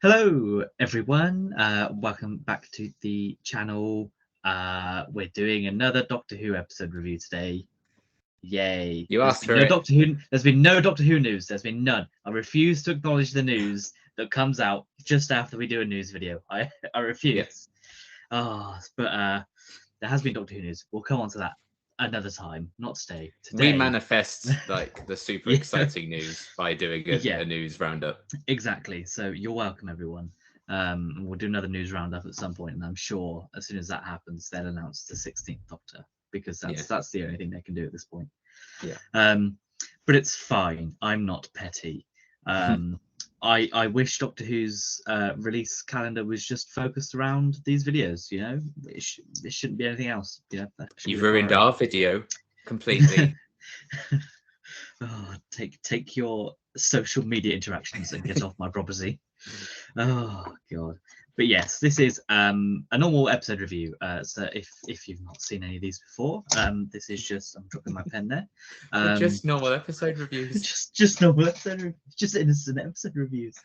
Hello, everyone. Welcome back to the channel. We're doing another Doctor Who episode review today. Yay! You There's asked been for no it. Doctor Who. There's been no Doctor Who news. There's been none. I refuse to acknowledge the news that comes out just after we do a news video. I refuse. But there has been Doctor Who news. We'll come on to that another time, not today. We Today, manifest like the super Yeah. exciting news by doing Yeah. a news roundup. Exactly. So you're welcome, everyone. We'll do another news roundup at some point, and I'm sure as soon as that happens, they'll announce the 16th Doctor because that's the only thing they can do at this point. Yeah. But it's fine. I'm not petty. I wish Doctor Who's release calendar was just focused around these videos. You know, it shouldn't be anything else. You know, You've ruined our video completely. Oh, take your social media interactions and get off my property. Oh god. But yes, this is a normal episode review. So if you've not seen any of these before, this is just I'm dropping my pen there. Just normal episode reviews. just normal episode reviews, just innocent episode reviews.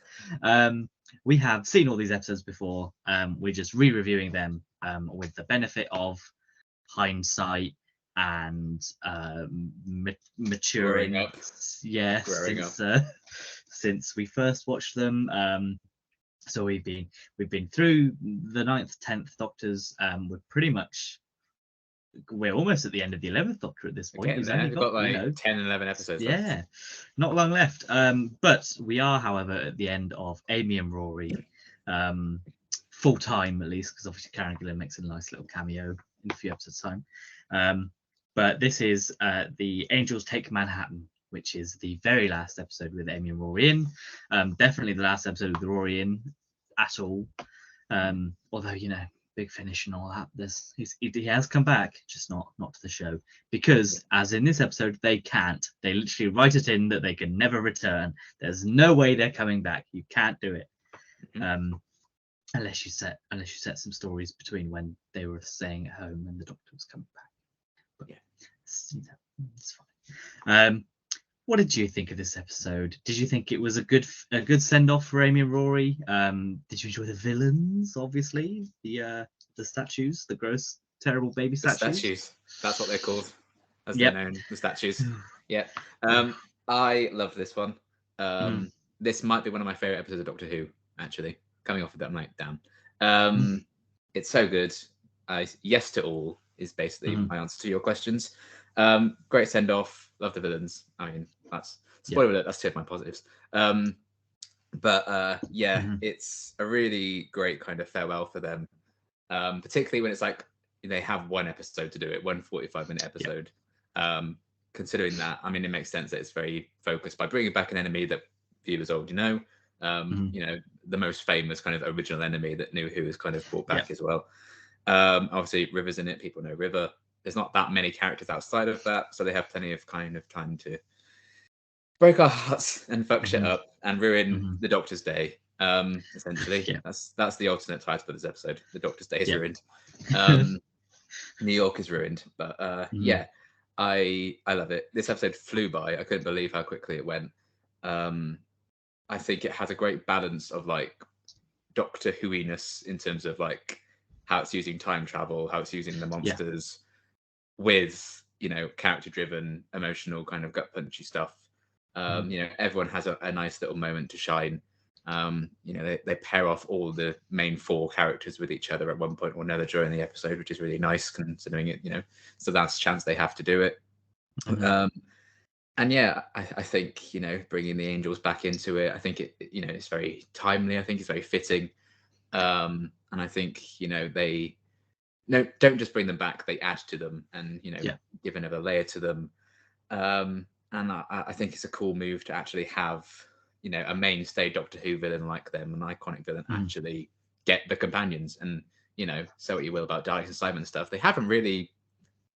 We have seen all these episodes before. We're just re-reviewing them with the benefit of hindsight and maturing. Growing up. Yes, since we first watched them. So we've been through the 9th, 10th Doctors. We're almost at the end of the 11th Doctor at this point. We've got like 10, 11 episodes. Yeah, left. Not long left. But we are, however, at the end of Amy and Rory, full time at least, because obviously Karen Gillan makes a nice little cameo in a few episodes' time. But this is the Angels Take Manhattan, which is the very last episode with Amy and Rory in. Definitely the last episode with Rory in at all. Although, you know, Big Finish and all that, he has come back, just not to the show. Because, as in this episode, they can't. They literally write it in that they can never return. There's no way they're coming back. You can't do it. Unless you set some stories between when they were staying at home and the Doctor was coming back. But yeah, it's fine. What did you think of this episode? Did you think it was a good send off for Amy and Rory? Did you enjoy the villains? Obviously, the statues, the gross, terrible baby statues. That's what they're called, as they're known. The statues. Yeah. I love this one. This might be one of my favorite episodes of Doctor Who. Actually, coming off of that, I'm like, damn. It's so good. Yes to all is basically my answer to your questions. Great send off. Love the villains. I mean, that's spoiler alert. That's two of my positives. It's a really great kind of farewell for them. Particularly when it's like they have one episode to do it, one 45-minute episode. Considering that, I mean, it makes sense that it's very focused by bringing back an enemy that viewers already know. You know, the most famous kind of original enemy that New Who has kind of brought back as well. Obviously, River's in it. People know River. There's not that many characters outside of that, so they have plenty of kind of time to break our hearts and fuck shit up and ruin the Doctor's day. Essentially, that's the alternate title for this episode. The Doctor's day is ruined. New York is ruined, but I love it. This episode flew by. I couldn't believe how quickly it went. I think it has a great balance of like Doctor Who-iness in terms of like how it's using time travel, how it's using the monsters with, you know, character-driven, emotional kind of gut-punchy stuff. You know, everyone has a nice little moment to shine. You know, they pair off all the main four characters with each other at one point or another during the episode, which is really nice considering it, you know, so that's a chance they have to do it. And yeah, I think, you know, bringing the Angels back into it, I think it, you know, it's very timely. I think it's very fitting. And I think, you know, don't just bring them back, they add to them and, you know, give another layer to them. And I think it's a cool move to actually have, you know, a mainstay Doctor Who villain like them, an iconic villain, actually get the companions. And, you know, say what you will about Daleks and Cybermen stuff, they haven't really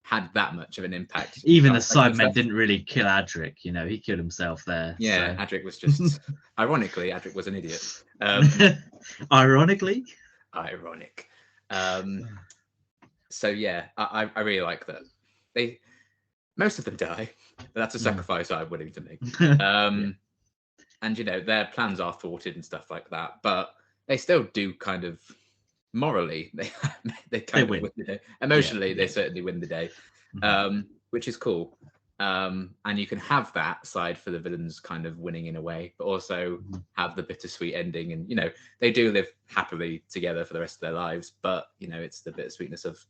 had that much of an impact. Even the Cybermen didn't really kill Adric, you know, he killed himself there. Yeah, so. Adric was just ironically, Adric was an idiot. Ironically? Ironic. So yeah, I really like that. Most of them die, but that's a sacrifice I'm willing to make. And you know, their plans are thwarted and stuff like that. But they still do kind of morally they kind of win. win the day. Emotionally, they yeah. certainly win the day, Mhm. which is cool. And you can have that side for the villains kind of winning in a way, but also Mhm. have the bittersweet ending. And they do live happily together for the rest of their lives, but it's the bittersweetness of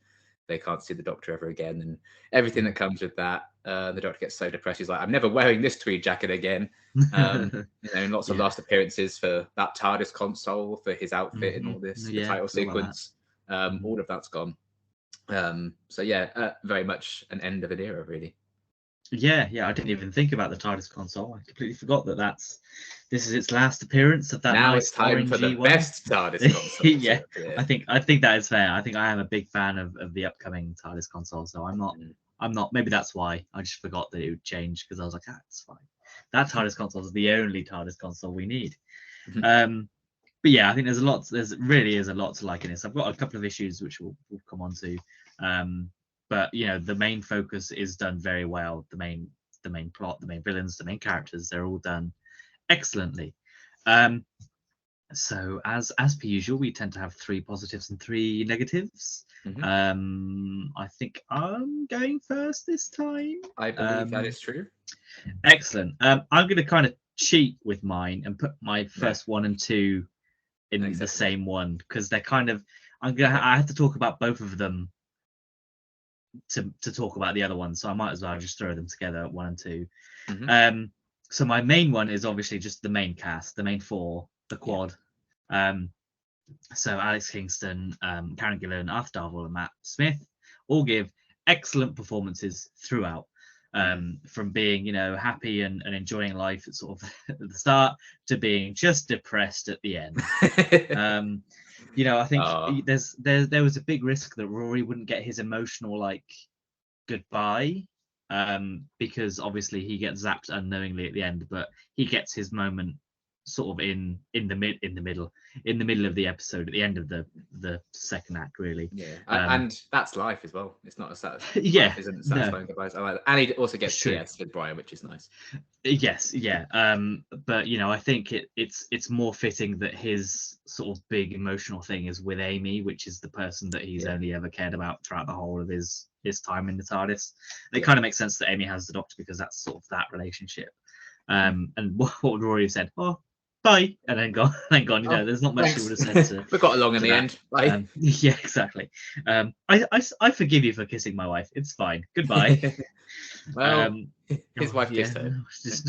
they can't see the Doctor ever again and everything that comes with that. The Doctor gets so depressed, he's like, I'm never wearing this tweed jacket again. And lots of yeah. last appearances for that TARDIS console, for his outfit and all this, the Yeah, title forgot about that. sequence. Mhm. All of that's gone. So yeah, very much an end of an era, really. Yeah, I didn't even think about the TARDIS console. I completely forgot that this is its last appearance of that Now it's nice time for the orangey one. best TARDIS console yeah, to appear. I think that is fair. I think I am a big fan of the upcoming TARDIS console, so Mm. I'm not. Maybe that's why I just forgot that it would change because I was like, it's fine. That TARDIS console is the only TARDIS console we need. But yeah, I think there's really is a lot to like in this. I've got a couple of issues which we'll come on to. But the main focus is done very well. The main plot, the main villains, the main characters, they're all done excellently. So as per usual, we tend to have 3 positives and 3 negatives. I think I'm going first this time. I believe that is true. Excellent. I'm going to kind of cheat with mine and put my first 1 and 2 in the same one because they're kind of I have to talk about both of them to talk about the other one, so I might as well just throw them together, 1 and 2. So my main one is obviously just the main cast, the main 4, the quad. So Alex Kingston, Karen Gillan, Arthur Darvill, and Matt Smith all give excellent performances throughout. From being happy and enjoying life at sort of at the start to being just depressed at the end. I think there was a big risk that Rory wouldn't get his emotional goodbye, because obviously he gets zapped unknowingly at the end, but he gets his moment sort of in the middle of the episode at the end of the second act, really. And that's life as well. It's not a satisfying. Yeah, life isn't satisfying goodbyes. I like that. And he also gets PS with Brian, which is nice. Yes, yeah. But I think it's more fitting that his sort of big emotional thing is with Amy, which is the person that he's only ever cared about throughout the whole of his time in the TARDIS. And it kind of makes sense that Amy has the Doctor because that's sort of that relationship. And what would Rory have said? Oh, bye, and then gone. There's not much she would have said to. We got along in the end. Bye. Yeah, exactly. I forgive you for kissing my wife. It's fine. Goodbye. Well, his wife kissed her.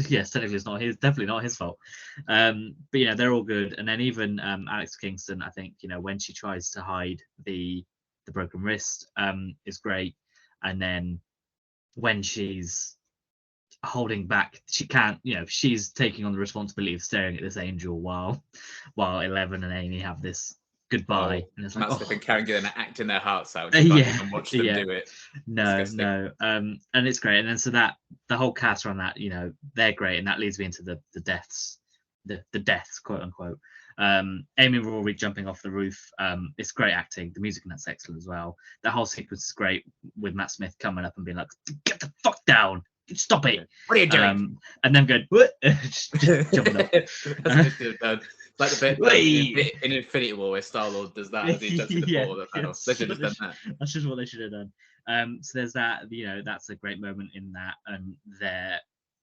Yes, technically it's not his. Definitely not his fault. But they're all good. And then even Alex Kingston, I think when she tries to hide the broken wrist, is great. And then when she's holding back, she can't. She's taking on the responsibility of staring at this angel while 11 and Amy have this goodbye. And it's like, Matt Smith and Karen Gillan are acting their hearts out. You can't even watch them do it. No. And it's great. And then so that the whole cast around that, they're great. And that leads me into the deaths, the deaths, quote unquote. Amy and Rory jumping off the roof. It's great acting. The music and that's excellent as well. That whole sequence is great with Matt Smith coming up and being like, "Get the fuck down! Stop it! What are you doing?" And then going, "What?" just jumping up. Like the bit in Infinity War where Star-Lord does that as he jumps in the portal. They should have done that. That's just what they should have done. So there's that. That's a great moment in that, and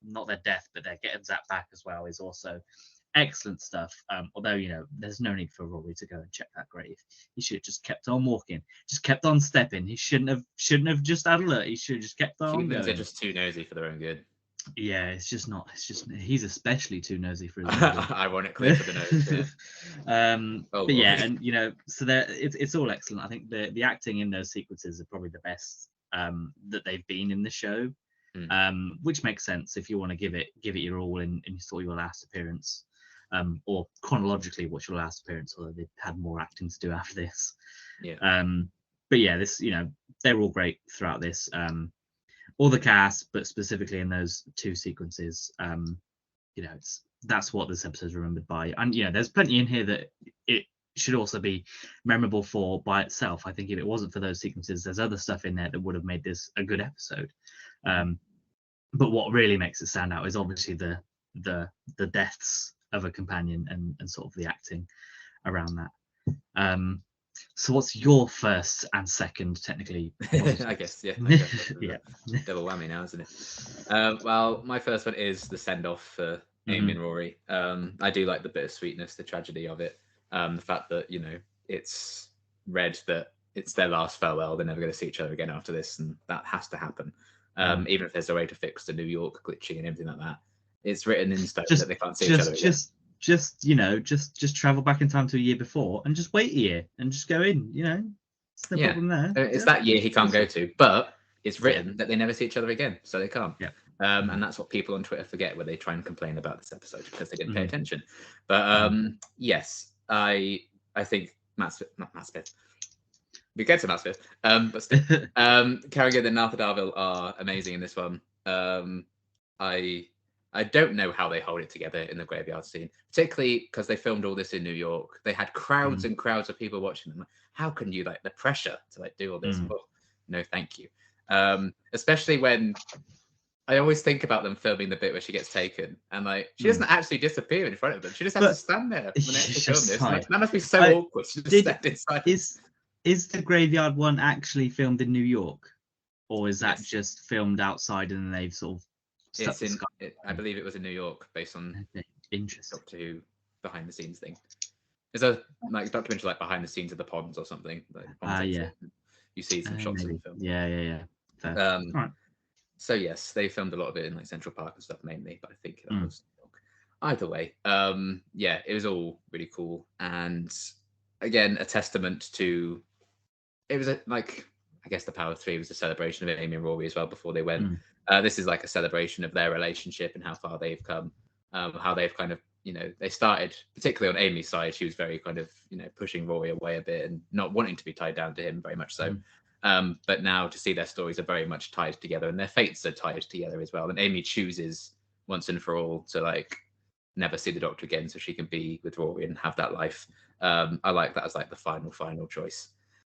not their death, but their getting zapped back as well is also excellent stuff. Although there's no need for Rory to go and check that grave. He should have just kept on walking, just kept on stepping. He shouldn't have just had alert. He should have just kept on Humans going. are just too nosy for their own good. Yeah, it's just he's especially too nosy for his own good. Ironically for the nose. But yeah, and so it's all excellent. I think the acting in those sequences are probably the best that they've been in the show. Which makes sense if you want to give it your all in sort of your last appearance, or chronologically what's your last appearance, although they've had more acting to do after this. But yeah, this they're all great throughout this. All the cast, but specifically in those 2 sequences, that's what this episode's remembered by. And there's plenty in here that it should also be memorable for by itself. I think if it wasn't for those sequences, there's other stuff in there that would have made this a good episode. But what really makes it stand out is obviously the deaths of a companion and sort of the acting. around that. So what's your first and second, technically? I guess, yeah. I guess Yeah. double whammy now, isn't it? Well, my first one is the send off for Amy and Rory. I do like the bittersweetness, the tragedy of it. The fact that, you know, it's read that it's their last farewell. They're never going to see each other again after this, and that has to happen. Even if there's a way to fix the New York glitching and everything like that, it's written in stone that they can't see each other again. Just travel back in time to a year before and just wait a year and just go in. You know, it's no problem there. It's that year he can't go to, but it's written that they never see each other again, so they can't. Yeah. And that's what people on Twitter forget when they try and complain about this episode because they didn't pay attention. But yes, I think not Matt Smith. We get to Matt Smith, but still, Carrigan and Arthur Darvill are amazing in this one. I don't know how they hold it together in the graveyard scene, particularly because they filmed all this in New York. They had crowds and crowds of people watching them. How can you the pressure to do all this? Oh, no, thank you. Especially when I always think about them filming the bit where she gets taken and she doesn't actually disappear in front of them. She just has to stand there when they actually film this. That must be so awkward. She just stepped inside. Is the graveyard one actually filmed in New York, or is that just filmed outside and they've sort of? It's in. I believe it was in New York, based on interesting Doctor Who behind the scenes thing. There's a documentary behind the scenes of the ponds or something. Yeah. You see some shots of the film. Yeah. Fair. Right. So yes, they filmed a lot of it in Central Park and stuff mainly, but I think that was either way. Yeah, it was all really cool, and again a testament to. It was I guess the Power of Three was a celebration of Amy and Rory as well before they went. This is a celebration of their relationship and how far they've come, how they've kind of, they started, particularly on Amy's side, she was very kind of, pushing Rory away a bit and not wanting to be tied down to him very much so. But now to see their stories are very much tied together and their fates are tied together as well. And Amy chooses once and for all to never see the Doctor again so she can be with Rory and have that life. I like that as the final choice.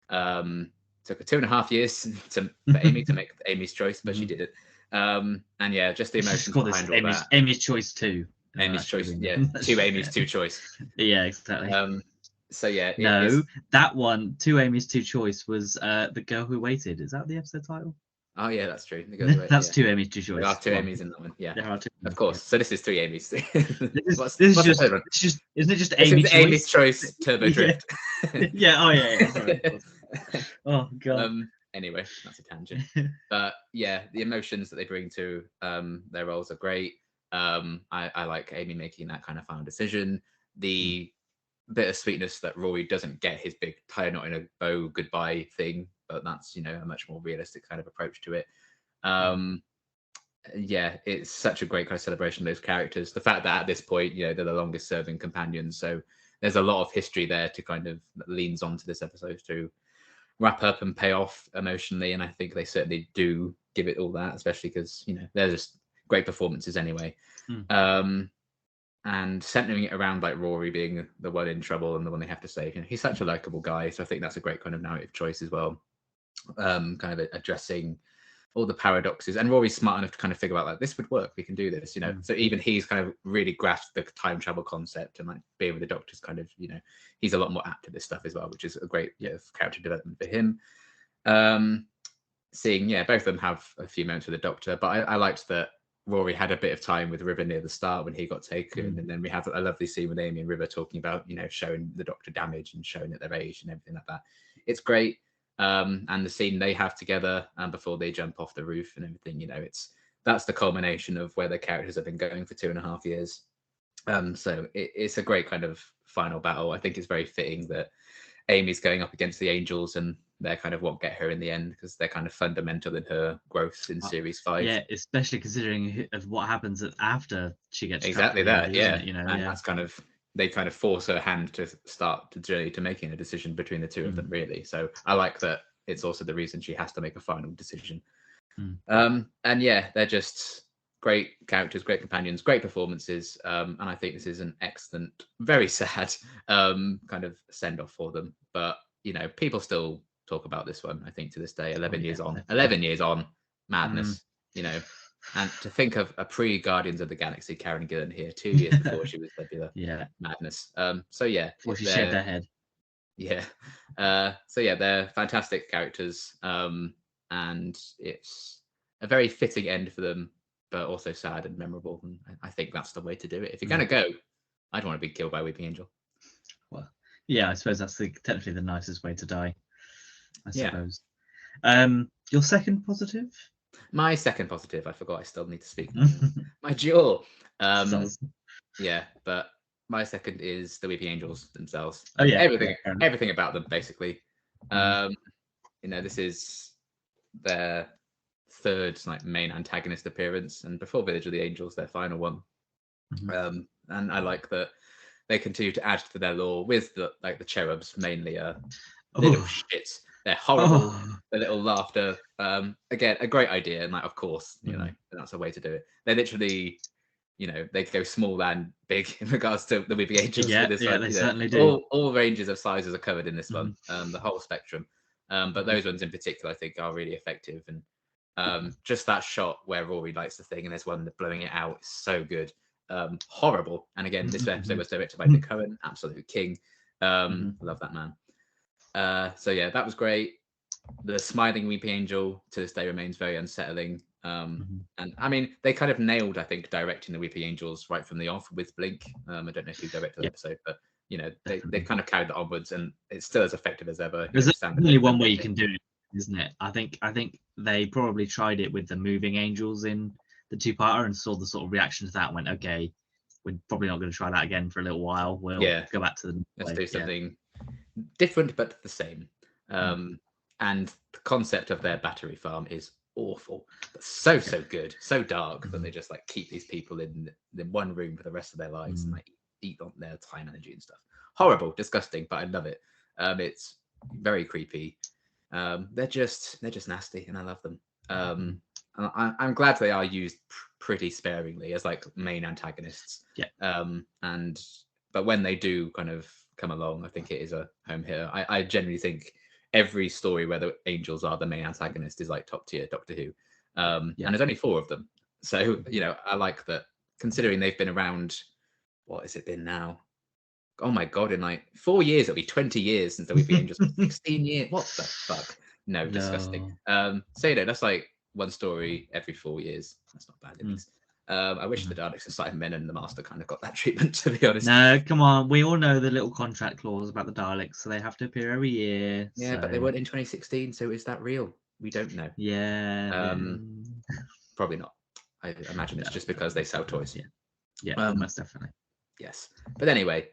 Took her 2.5 years for Amy to make Amy's choice, but she did it. And yeah, just the emotions behind all that. Amy's choice 2. Amy's choice, yeah. 2 Amy's 2 choice. Yeah, exactly. So yeah. That one, 2 Amy's 2 choice was The Girl Who Waited. Is that the episode title? Oh yeah, that's true. That's 2 Amy's 2 choice. There are 2 Amy's in that one. Yeah, there are 2. Of course. So this is 3 Amy's. Isn't it just Amy's choice Turbo Drift? Yeah. Oh yeah. Sorry. Oh god. Anyway, that's a tangent. But yeah, the emotions that they bring to their roles are great. I like Amy making that kind of final decision. The bittersweetness that Rory doesn't get his big tie knot in a bow goodbye thing, but that's a much more realistic kind of approach to it. Yeah, it's such a great kind of celebration of those characters. The fact that at this point, they're the longest serving companions, so there's a lot of history there to kind of leans onto this episode to wrap up and pay off emotionally, and I think they certainly do give it all that, especially because they're just great performances anyway. And centering it around Rory being the one in trouble and the one they have to save, he's such a likable guy, so I think that's a great kind of narrative choice as well. Kind of addressing all the paradoxes, and Rory's smart enough to kind of figure out this would work, we can do this, so even he's kind of really grasped the time travel concept, and being with the Doctor's kind of he's a lot more apt at this stuff as well, which is a great character development for him. Seeing both of them have a few moments with the Doctor, but I liked that Rory had a bit of time with River near the start when he got taken, and then we have a lovely scene with Amy and River talking about showing the Doctor damage and showing at their age and everything like that. It's great. And the scene they have together before they jump off the roof and everything, that's the culmination of where the characters have been going for 2.5 years. So it's a great kind of final battle. I think it's very fitting that Amy's going up against the Angels, and they're kind of what get her in the end, because they're kind of fundamental in her growth in Series 5. Yeah, especially considering of what happens after she gets exactly that. Reality, and that's kind of, they kind of force her hand to start the journey to making a decision between the two of them, really. So I like that it's also the reason she has to make a final decision. And yeah, they're just great characters, great companions, great performances. And I think this is an excellent, very sad kind of send off for them. But, people still talk about this one, I think, to this day, 11 years on. 11 years on, madness, And to think of a pre-Guardians of the Galaxy Karen Gillan here, 2 years before she was Nebula. Yeah, Madness. So yeah, before she shaved her head. yeah. So yeah, they're fantastic characters. And it's a very fitting end for them, but also sad and memorable. And I think that's the way to do it. If you're gonna go, I'd want to be killed by Weeping Angel. Well, yeah, I suppose that's technically the nicest way to die. I Yeah. suppose. Your second positive? My second positive, I forgot I still need to speak. My jaw. Yeah, but my second is the Weeping Angels themselves. Oh yeah, everything about them basically. This is their third like main antagonist appearance, and before Village of the Angels, their final one. And I like that they continue to add to their lore with the cherubs mainly little shits. They're horrible. The little laughter. Again, a great idea, and of course, that's a way to do it. They literally, they go small and big in regards to the Weeping Angels. Yeah, this they certainly do. All ranges of sizes are covered in this one. The whole spectrum. But those ones in particular, I think, are really effective. And just that shot where Rory lights the thing and there's one blowing it out is so good. Horrible. And again, this episode was directed by Nick Cohen, absolute king. Love that man. So yeah, that was great. The smiling Weeping Angel to this day remains very unsettling. And I mean, they kind of nailed, I think, directing the Weeping Angels right from the off with Blink. I don't know if you directed the episode, but they kind of carried that onwards, and it's still as effective as ever. There's only one way you can do it, isn't it? I think they probably tried it with the Moving Angels in the two-parter and saw the sort of reaction to that and went, okay, we're probably not going to try that again for a little while. We'll go back to the let's do something different but the same. And the concept of their battery farm is awful, but so good, so dark that they just keep these people in one room for the rest of their lives and eat on their time, energy and stuff. Horrible, disgusting, but I love it. It's very creepy. They're just nasty, and I love them. I'm glad they are used pretty sparingly as main antagonists. But when they do kind of come along, I think it is a home hitter. I genuinely think every story where the angels are the main antagonist is top tier Doctor Who. And there's only 4 of them. So, I like that, considering they've been around, what has it been now? Oh my God, in 4 years, it'll be 20 years since the Weeping Angels. 16 years. What the fuck? No, disgusting. So, that's one story every 4 years. That's not bad, at least. I wish the Daleks and Cybermen and the Master kind of got that treatment, to be honest. No, come on. We all know the little contract clause about the Daleks, so they have to appear every year. Yeah, but they weren't in 2016, so is that real? We don't know. Yeah. Probably not. I imagine it's just because they sell toys. Yeah, most definitely. Yes. But anyway,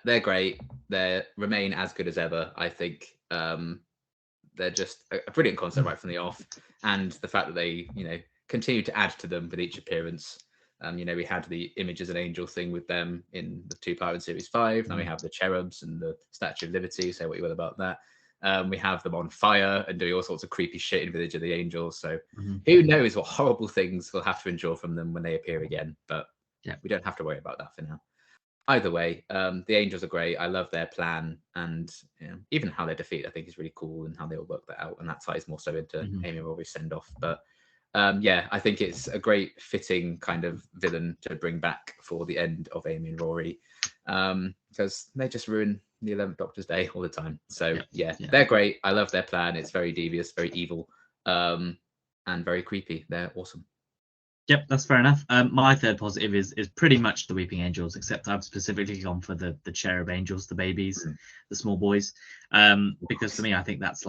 they're great. They remain as good as ever, I think. They're just a brilliant concept right from the off. And the fact that they, continue to add to them with each appearance. We had the Images and Angel thing with them in the 2-part in Series 5. Now we have the Cherubs and the Statue of Liberty. Say what you will about that. We have them on fire and doing all sorts of creepy shit in Village of the Angels. So who knows what horrible things we'll have to endure from them when they appear again. But we don't have to worry about that for now. Either way, the Angels are great. I love their plan, and even how they defeat, I think, is really cool, and how they all work that out. And that ties more so into Amy and Rory's send-off. But I think it's a great fitting kind of villain to bring back for the end of Amy and Rory, because they just ruin the 11th Doctor's day all the time. So they're great. I love their plan. It's very devious, very evil, and very creepy. They're awesome. Yep, that's fair enough. My third positive is pretty much the Weeping Angels, except I've specifically gone for the Cherub Angels, the babies, the small boys, because for me, I think that's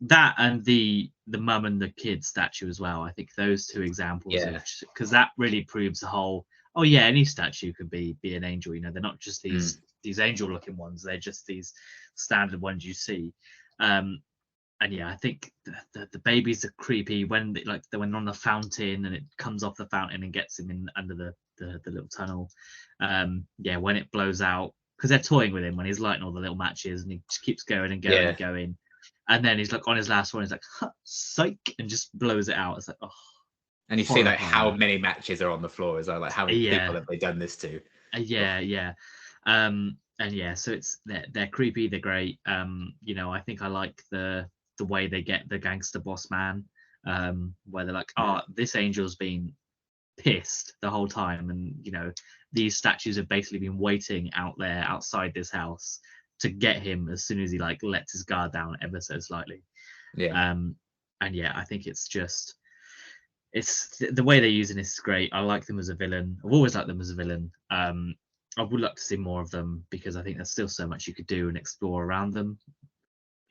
that and the mum and the kid statue as well. I think those 2 examples, because that really proves the whole. Oh yeah, any statue could be an angel. They're not just these angel-looking ones; they're just these standard ones you see. And I think the babies are creepy when they went on the fountain and it comes off the fountain and gets him in under the little tunnel. When it blows out, because they're toying with him when he's lighting all the little matches and he just keeps going and going and going. And then he's on his last one, he's psych, and just blows it out. It's and you see how many matches are on the floor as well. How many people have they done this to? So they're creepy, they're great. I think I like the way they get the gangster boss man where they're like, oh, this angel's been pissed the whole time, and these statues have basically been waiting out there outside this house to get him as soon as he like lets his guard down ever so slightly. And yeah, I think it's the way they're using this is great. I like them as a villain. I've always liked them as a villain. I would like to see more of them because I think there's still so much you could do and explore around them.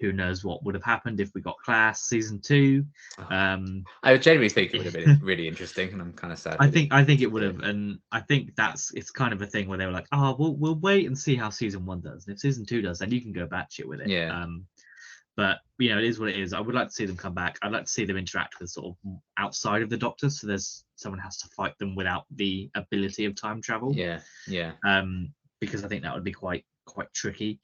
Who knows what would have happened if we got Class season 2? I genuinely think it would have been really interesting, and I'm kind of sad. I think it would have, and I think it's kind of a thing where they were like, oh, we'll wait and see how season 1 does. And if season 2 does, then you can go batshit with it. Yeah. But it is what it is. I would like to see them come back. I'd like to see them interact with sort of outside of the Doctor, so there's someone has to fight them without the ability of time travel. Yeah. Because I think that would be quite tricky.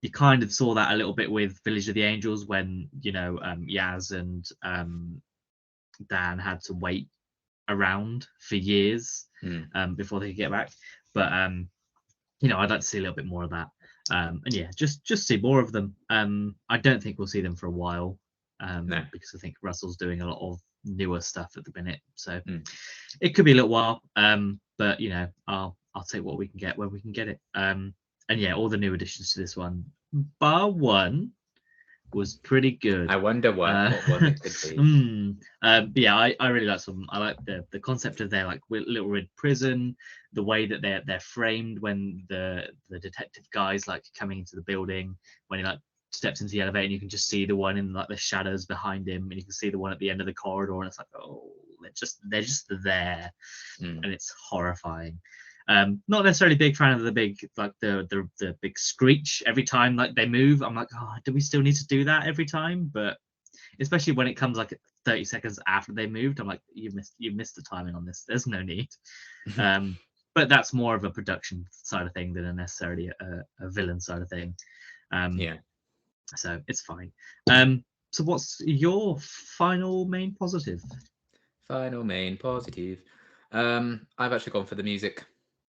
You kind of saw that a little bit with Village of the Angels when Yaz and Dan had to wait around for years before they could get back. But I'd like to see a little bit more of that. And yeah, just see more of them. I don't think we'll see them for a while because I think Russell's doing a lot of newer stuff at the minute, so it could be a little while. But I'll take what we can get when we can get it. And yeah, all the new additions to this one, bar one, was pretty good. I wonder what it could be. But yeah, I really like some. I like the concept of their like little red prison, the way that they're framed when the detective guy's like coming into the building, when he like steps into the elevator and you can just see the one in like the shadows behind him, and you can see the one at the end of the corridor, and it's like, oh, they're just there, and it's horrifying. Not necessarily big fan of the big like the big screech every time like they move. I'm like, oh, do we still need to do that every time? But especially when it comes like 30 seconds after they moved, I'm like, you missed the timing on this. There's no need. But that's more of a production side of thing than necessarily a villain side of thing. So it's fine. So what's your final main positive? Final main positive. I've actually gone for the music.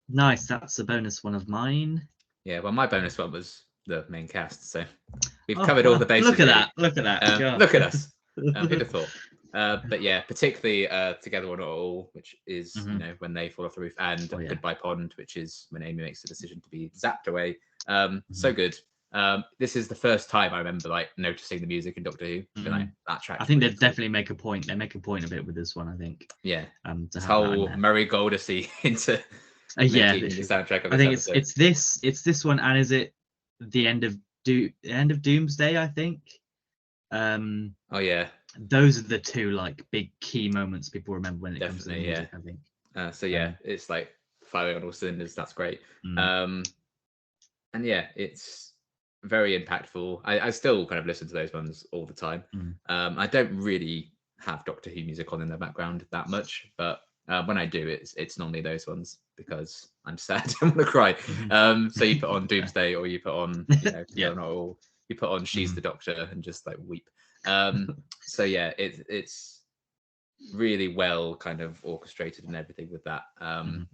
Nice, that's a bonus one of mine. Yeah, well, my bonus one was the main cast, so we've covered all the bases. Look at that! Look at that! Look at us! Who'd have thought? But yeah, particularly Together or Not at All, which is when they fall off the roof, and Goodbye Pond, which is when Amy makes the decision to be zapped away. So good. This is the first time I remember like noticing the music in Doctor Who. Like, that track. I think they definitely make a point. They make a point of it with this one, I think. Yeah. This whole Murray Goldesy into. The soundtrack of I think it's this one, and is it the end of Doomsday? I think. Oh yeah. Those are the two like big key moments people remember when it comes to the music, I think. So yeah, it's like firing on all cylinders. That's great. And yeah, it's very impactful. I still kind of listen to those ones all the time. I don't really have Doctor Who music on in the background that much, but when I do, it's normally those ones because I'm sad. I want to cry. So you put on Doomsday, or you put on you put on She's the Doctor and just like weep. So yeah, it's really well kind of orchestrated and everything with that.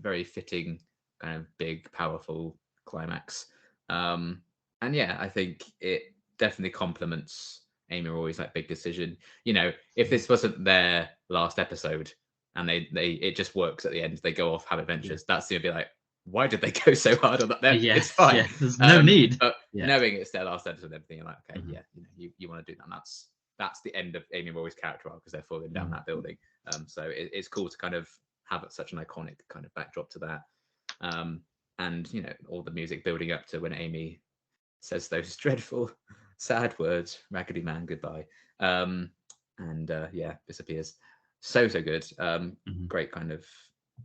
Very fitting, kind of big, powerful climax. And yeah, I think it definitely complements Amy Rory's like big decision. If this wasn't their last episode and it just works at the end, they go off, have adventures, that's gonna be like, why did they go so hard on that? It's fine. There's no need. But knowing it's their last episode and everything, you're like, okay, you want to do that. And that's the end of Amy Rory's character arc, because they're falling down that building. So it's cool to kind of have such an iconic kind of backdrop to that. And all the music building up to when Amy says those dreadful, sad words, "Raggedy Man, goodbye," and disappears. So good. Great kind of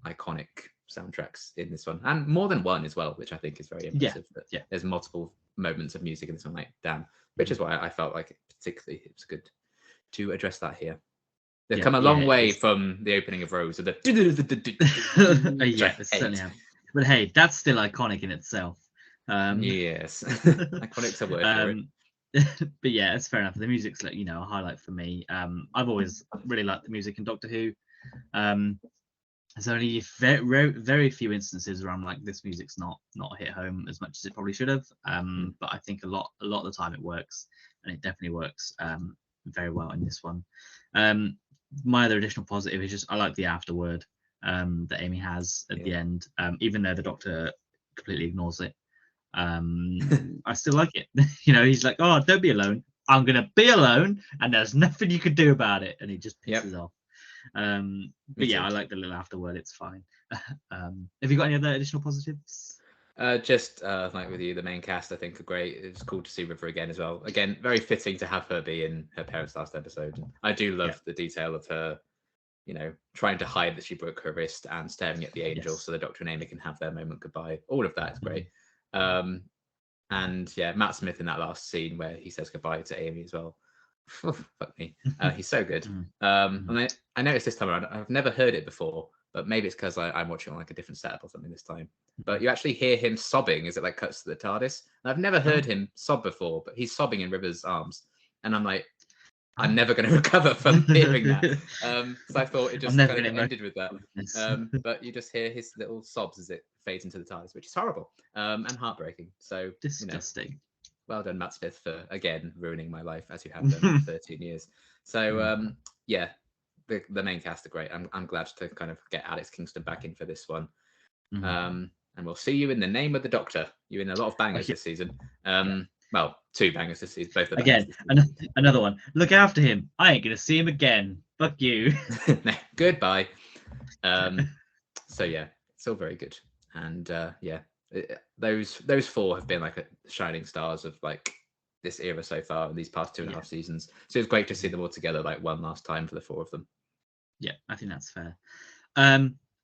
iconic soundtracks in this one, and more than one as well, which I think is very impressive. There's multiple moments of music in this one, like damn, which is why I felt like particularly it was good to address that here. They've come a long way from the opening of Rose. Certainly have. But hey, that's still iconic in itself. Yes, iconic's a word for it. But yeah, it's fair enough. The music's like a highlight for me. I've always really liked the music in Doctor Who. There's only very few instances where I'm like, this music's not hit home as much as it probably should have. But I think a lot of the time it works, and it definitely works very well in this one. My other additional positive is just I like the afterword that Amy has at the end, even though the Doctor completely ignores it. I still like it. He's like, "Oh, don't be alone. I'm gonna be alone, and there's nothing you can do about it." And he just pisses off. But yeah, I like the little afterword. It's fine. Have you got any other additional positives? Just like with you, the main cast I think are great. It's cool to see River again as well. Again, very fitting to have her be in her parents' last episode. I do love the detail of her, trying to hide that she broke her wrist and staring at the angel, so the Doctor and Amy can have their moment goodbye. All of that is great. And yeah, Matt Smith in that last scene where he says goodbye to Amy as well. Fuck me. He's so good. And I noticed this time around, I've never heard it before, but maybe it's because I'm watching on like a different setup or something this time. But you actually hear him sobbing as it like cuts to the TARDIS. And I've never heard him sob before, but he's sobbing in River's arms. And I'm like, I'm never going to recover from hearing that. So I thought it just kind of ended with that. But you just hear his little sobs as it fades into the TARDIS, which is horrible and heartbreaking. So disgusting. Well done, Matt Smith, for again ruining my life as you have done for 13 years. So yeah, the main cast are great. I'm glad to kind of get Alex Kingston back in for this one. And we'll see you in the Name of the Doctor. You're in a lot of bangers this season. Well, 2 bangers this season, both the again. Another one. Look after him. I ain't gonna see him again. Fuck you. No, goodbye. So yeah, it's all very good. And yeah, those 4 have been like shining stars of like this era so far in these past 2.5 seasons. So it's great to see them all together like one last time for the 4 of them. Yeah, I think that's fair.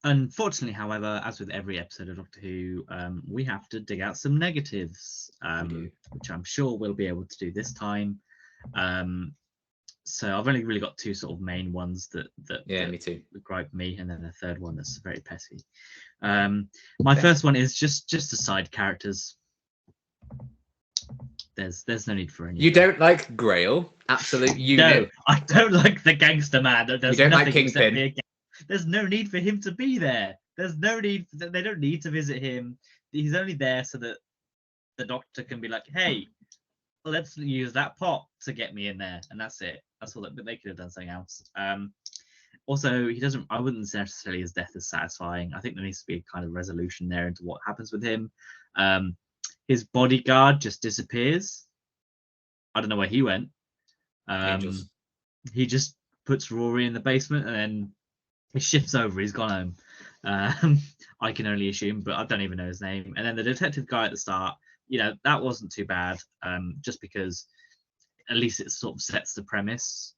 Unfortunately, however, as with every episode of Doctor Who, we have to dig out some negatives, which I'm sure we'll be able to do this time. So I've only really got 2 sort of main ones that me too. Gripe me, and then a third one that's very petty. My first one is just the side characters. There's no need for any. You don't like Grail? Absolute unit. No, I don't like the gangster man. You don't like Kingpin? There's no need for him to be there. There's no need. They don't need to visit him. He's only there so that the Doctor can be like, "Hey, let's use that pot to get me in there," and that's it. That's all. But they could have done something else. Also, he doesn't. I wouldn't say necessarily his death is satisfying. I think there needs to be a kind of resolution there into what happens with him. His bodyguard just disappears. I don't know where he went. He just puts Rory in the basement and then he shifts over. He's gone home. I can only assume, but I don't even know his name. And then the detective guy at the start, that wasn't too bad. Just because at least it sort of sets the premise.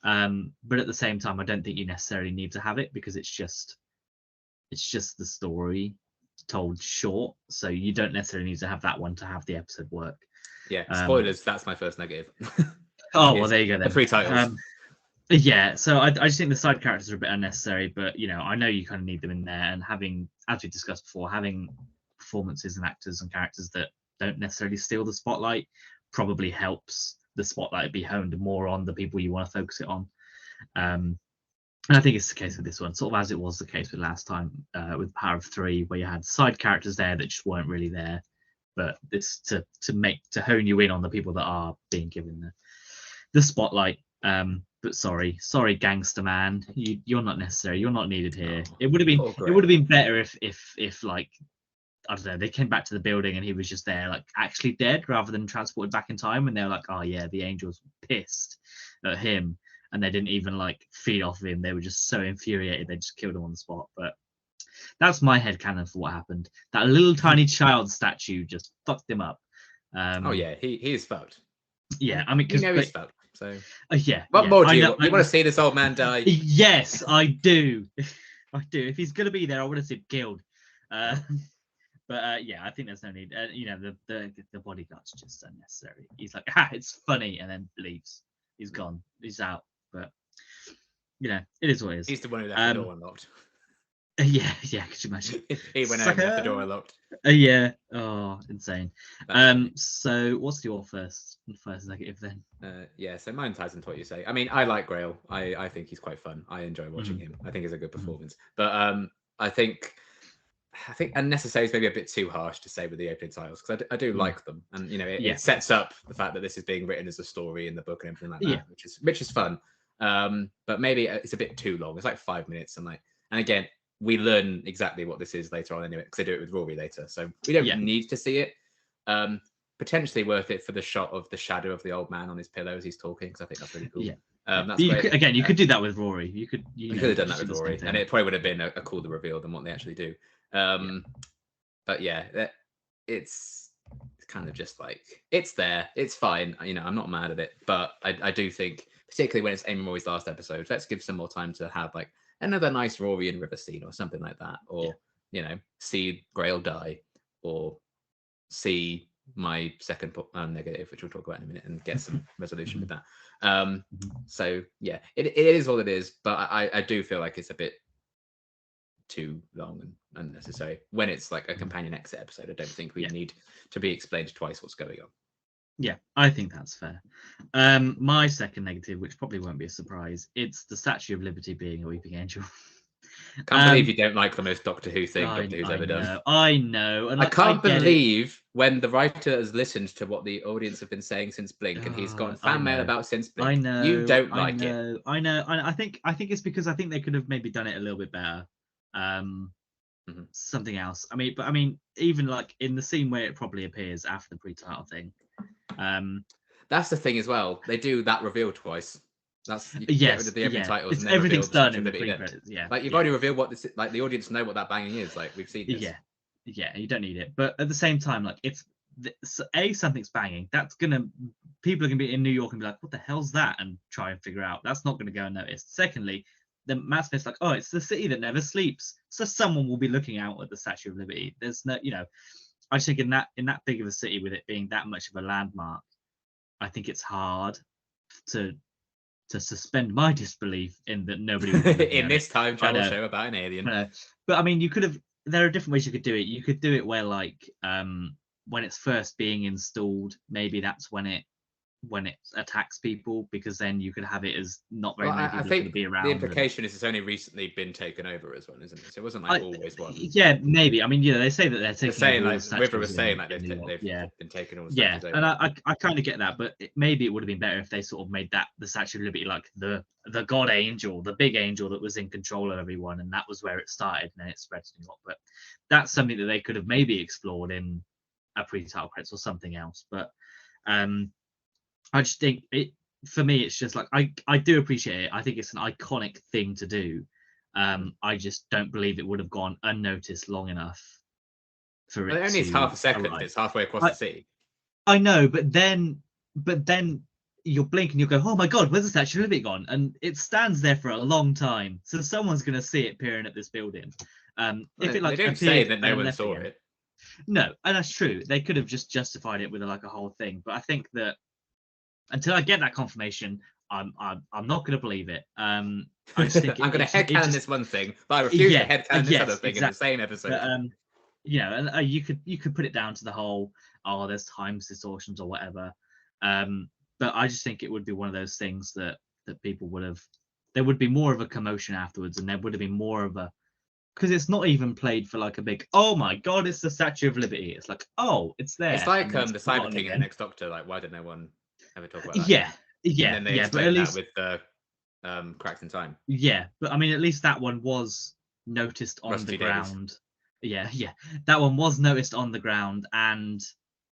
But at the same time, I don't think you necessarily need to have it because it's just the story told short. So you don't necessarily need to have that one to have the episode work. Yeah, spoilers. That's my first negative. Oh, well, there you go then. The 3 titles. Yeah, so I just think the side characters are a bit unnecessary, but I know you kind of need them in there, and having, as we discussed before, having performances and actors and characters that don't necessarily steal the spotlight probably helps the spotlight be honed more on the people you want to focus it on. And I think it's the case with this one, sort of as it was the case with last time with Power of 3, where you had side characters there that just weren't really there, but it's to hone you in on the people that are being given the spotlight. But sorry, gangster man, you're not necessary. You're not needed here. It would have been better if like, I don't know, they came back to the building and he was just there, like actually dead, rather than transported back in time. And they're like, oh yeah, the Angels pissed at him, and they didn't even like feed off of him. They were just so infuriated they just killed him on the spot. But that's my headcanon for what happened. That little tiny child statue just fucked him up. Oh yeah, he is fucked. Yeah, I mean, he's fucked. So yeah. What more do you want? You want to see this old man die? Yes, I do. I do. If he's gonna be there, I want to see him killed. But yeah, I think there's no need. The bodyguard's just unnecessary. He's like, it's funny, and then leaves. He's gone. He's out. But it is what it is. He's the one who left the door unlocked. Yeah. Could you imagine? He went out and left the door unlocked. Yeah. Oh, insane. So what's your first negative then? Yeah. So mine ties into what you say. I mean, I like Grail. I think he's quite fun. I enjoy watching him. I think it's a good performance. But I think I think unnecessary is maybe a bit too harsh to say with the opening titles, because I do like them, and it, Yeah. it sets up the fact that this is being written as a story in the book and everything like that, Yeah. which is fun. But maybe it's a bit too long. It's like 5 minutes, and again, we learn exactly what this is later on anyway, because they do it with Rory later, so we don't need to see it. Potentially worth it for the shot of the shadow of the old man on his pillow as he's talking, because I think that's really cool. Yeah. That's great. You could do that with Rory. You could have done that with Rory, and it probably would have been a cooler reveal than what they actually do. But yeah, it's kind of just like, it's there, it's fine. I'm not mad at it, but I do think, particularly when it's Amy Rory's last episode, let's give some more time to have like another nice Rory and River scene or something like that, or see Grail die, or see my second negative, which we'll talk about in a minute, and get some resolution with that. So yeah, it is what it is, but I do feel like it's a bit too long and unnecessary. When it's like a companion exit episode, I don't think we need to be explained twice what's going on. Yeah, I think that's fair. My second negative, which probably won't be a surprise, it's the Statue of Liberty being a weeping angel. Can't believe you don't like the most Doctor Who thing Doctor Who's ever done. I know. And I can't believe when the writer has listened to what the audience have been saying since Blink, and he's gotten fan mail about since Blink. I know. You don't like it. I know. I think it's because I think they could have maybe done it a little bit better. Something else. I mean, even like in the scene where it probably appears after the pre-title thing. That's the thing as well. They do that reveal twice. That's yes, rid of the opening titles. And everything's done in the pre-credits. Yeah, like you've already revealed what this. Like the audience know what that banging is. Like we've seen this. Yeah. You don't need it, but at the same time, like if something's banging, people are gonna be in New York and be like, "What the hell's that?" and try and figure out. That's not gonna go unnoticed. Secondly, then Matt Smith's like, "Oh, it's the city that never sleeps," so someone will be looking out at the Statue of Liberty. There's no, I just think in that big of a city, with it being that much of a landmark, I think it's hard to suspend my disbelief in that nobody would in this time travel show about an alien. But I mean, there are different ways you could do it. You could do it where like when it's first being installed, maybe that's when it attacks people, because then you could have it as not very many people to be around. The implication is it's only recently been taken over as one, isn't it? So it wasn't like always one. Yeah, maybe. I mean, they say that they're taking. River was saying like they've been taking all the statues over. And I kind of get that, but maybe it would have been better if they sort of made that the Statue of Liberty like the god angel, the big angel that was in control of everyone, and that was where it started, and then it spread to New York. But that's something that they could have maybe explored in a pre-title credits or something else. But I just think for me, it's just like I do appreciate it. I think it's an iconic thing to do. I just don't believe it would have gone unnoticed long enough for it. Only it's half a second. It's halfway across the city. I know, but then you'll blink and you'll go, "Oh my God, where's the Statue of Liberty gone?" And it stands there for a long time, so someone's going to see it peering at this building. If it like they don't say that no one saw it. No, and that's true. They could have just justified it with like a whole thing, but I think that until I get that confirmation, I'm not going to believe it. I just think I'm going to headcanon this one thing, but I refuse to headcanon this other thing in the same episode. But, and you could put it down to the whole, there's time distortions or whatever. But I just think it would be one of those things that people there would be more of a commotion afterwards, and there would have been more of a, because it's not even played for like a big, "Oh my God, it's the Statue of Liberty." It's like, "Oh, it's there." It's like the Cyber King in the Next Doctor. Like, why did no one ever talk about that? Yeah. And then they explained that with the Cracks in Time. Yeah, but I mean, at least that one was noticed on the ground. Yeah, that one was noticed on the ground, and